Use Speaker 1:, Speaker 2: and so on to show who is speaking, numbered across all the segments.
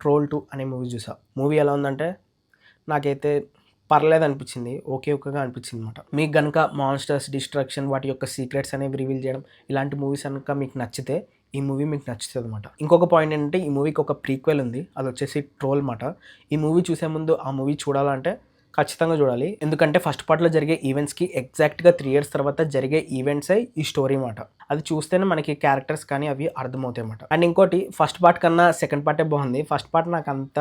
Speaker 1: 'Troll 2' అనే movie చూసా. Movie ఎలా ఉందంటే నాకైతే పర్లేదనిపించింది. ఓకేగా అనిపించిందనమాట. మీకు గనుక మాన్‌స్టర్స్, డిస్ట్రక్షన్ వాటి యొక్క సీక్రెట్స్ అనేవి రివీల్ చేయడం ఇలాంటి మూవీస్ గనుక మీకు నచ్చితే ఈ మూవీ మీకు నచ్చుతదనమాట. ఇంకొక పాయింట్ ఏంటంటే ఈ మూవీకి ఒక ప్రీక్వెల్ ఉంది. అదొచ్చేసి 'ట్రోల్' మాట. ఈ మూవీ చూసే ముందు ఆ మూవీ చూడాలంటే ఖచ్చితంగా చూడాలి. ఎందుకంటే ఫస్ట్ పార్ట్‌లో జరిగే ఈవెంట్స్‌కి ఎగ్జాక్ట్‌గా 3 ఇయర్స్ తర్వాత జరిగే ఈవెంట్సే ఈ స్టోరీ మాట. అది చూస్తేనే మనకి క్యారెక్టర్స్ కానీ అవి అర్థమవుతాయన్నమాట. అండ్ ఇంకోటి ఫస్ట్ పార్ట్ కన్నా సెకండ్ పార్టే బాగుంది. ఫస్ట్ పార్ట్ నాకంత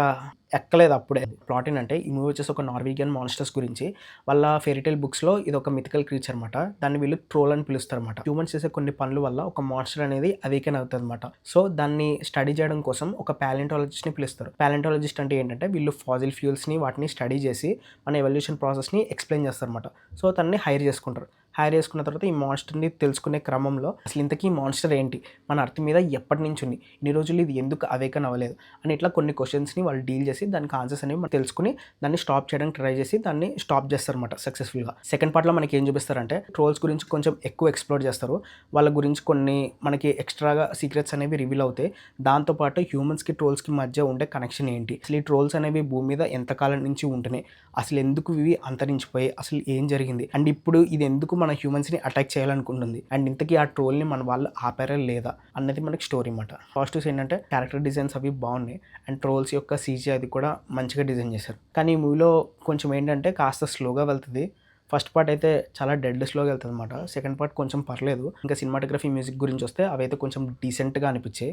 Speaker 1: ఎక్కలేదు అప్పుడే. ప్లాట్ ఏంటంటే ఈ మూవీ వచ్చేసి ఒక నార్వీజియన్ మాన్‌స్టర్స్ గురించి. వాళ్ళ ఫెయిరీ బుక్స్‌లో ఇదొక మిథికల్ క్రీచర్ అనమాట. దాన్ని వీళ్ళు ట్రోల్ అని పిలుస్తారనమాట. హ్యూమన్స్ చేసే కొన్ని పనుల వల్ల ఒక మాన్‌స్టర్ అనేది అవేకెన్ అవుతదనమాట. సో దాన్ని స్టడీ చేయడం కోసం ఒక పాలియోంటాలజిస్ట్‌ని పిలుస్తారు. పాలియోంటాలజిస్ట్ అంటే ఏంటంటే వీళ్ళు ఫాసిల్ ఫ్యూయల్స్‌ని వాటిని స్టడీ చేసి మన ఎవల్యూషన్ ప్రాసెస్‌ని ఎక్స్‌ప్లెయిన్ చేస్తారనమాట. సో తనని హైర్ చేసుకుంటారు. హైర్ చేసుకున్న తర్వాత ఈ మాన్‌స్టర్‌ని తెలుసుకునే క్రమంలో అసలు ఇంతకీ ఈ మాన్‌స్టర్ ఏంటి? మన అర్త్ మీద ఎప్పటి నుంచి ఉంది? ఇన్ని రోజులు ఇది ఎందుకు అవేకెన్ అవ్వలేదు? అని ఇట్లా కొన్ని క్వెషన్స్‌ని వాళ్ళు డీల్ చేసి దానికి ఆన్సర్స్ అనేవి మనం తెలుసుకొని దాన్ని స్టాప్ చేయడానికి ట్రై చేసి దాన్ని స్టాప్ చేస్తారనమాట సక్సెస్‌ఫుల్‌గా. సెకండ్ పార్ట్‌లో మనకి ఏం చూపిస్తారంటే ట్రోల్స్ గురించి కొంచెం ఎక్కువ ఎక్స్‌ప్లోర్ చేస్తారు. వాళ్ళ గురించి కొన్ని మనకి ఎక్స్‌ట్రాగా సీక్రెట్స్ అనేవి రివీల్ అవుతాయి. దాంతో పాటు హ్యూమన్స్‌కి, ట్రోల్స్‌కి మధ్య ఉండే కనెక్షన్ ఏంటి? అసలు ఈ ట్రోల్స్ అనేవి భూమి మీద ఎంతకాలం నుంచి ఉంటున్నాయి? అసలు ఎందుకు ఇవి అంతరించిపోయాయి? అసలు ఏం జరిగింది? అండ్ ఇప్పుడు ఇది ఎందుకు మన హ్యూమన్స్‌ని అటాక్ చేయాలనుకుంటుంది? అండ్ ఇంతకీ ఆ ట్రోల్‌ని మన వాళ్ళు ఆపారా లేదా? అన్నది మనకి స్టోరీ మాట. పాజిటివ్స్ ఏంటంటే క్యారెక్టర్ డిజైన్స్ అవి బాగున్నాయి. అండ్ ట్రోల్స్ యొక్క సీజీ అది కూడా మంచిగా డిజైన్ చేశారు. కానీ ఈ మూవీలో కొంచెం ఏంటంటే కాస్త స్లోగా వెళ్తది. ఫస్ట్ పార్ట్ అయితే చాలా డెడ్ స్లోగా వెళ్తదనమాట. సెకండ్ పార్ట్ కొంచెం పర్లేదు. ఇంకా సినిమాటోగ్రఫీ, మ్యూజిక్ గురించి వస్తే అవైతే కొంచెం డీసెంట్‌గా అనిపించాయి.